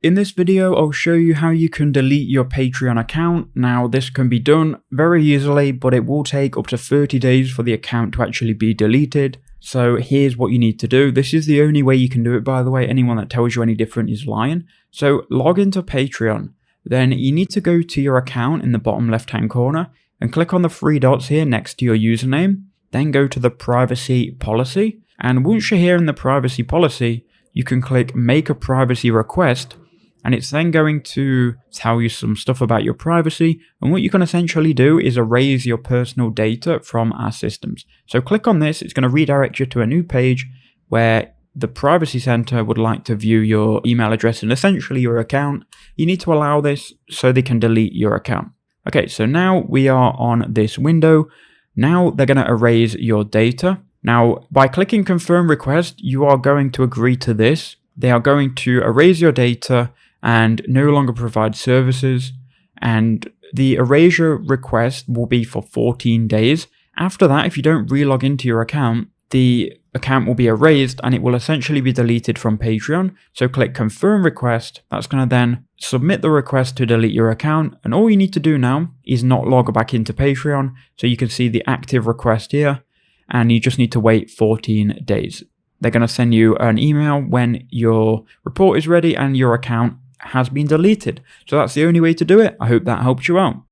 in this video, I'll show you how you can delete your Patreon account. Now, this can be done very easily, but it will take up to 30 days for the account to actually be deleted. So here's what you need to do. This is the only way you can do it, by the way. Anyone that tells you any different is lying. So log into Patreon. Then you need to go to your account in the bottom left-hand corner and click on the three dots here next to your username. Then go to the privacy policy. And once you're here in the privacy policy, you can click make a privacy request. And it's then going to tell you some stuff about your privacy. And what you can essentially do is erase your personal data from our systems. So click on this. It's going to redirect you to a new page where the Privacy Center would like to view your email address and essentially your account. You need to allow this so they can delete your account. Okay, so now we are on this window. Now they're going to erase your data. Now, by clicking confirm request, you are going to agree to this. They are going to erase your data and no longer provide services. And the erasure request will be for 14 days. After that, if you don't relog into your account, the account will be erased and it will essentially be deleted from Patreon. So click confirm request. That's going to then submit the request to delete your account. And all you need to do now is not log back into Patreon. So you can see the active request here and you just need to wait 14 days. They're going to send you an email when your report is ready and your account has been deleted. So that's the only way to do it. I hope that helped you out.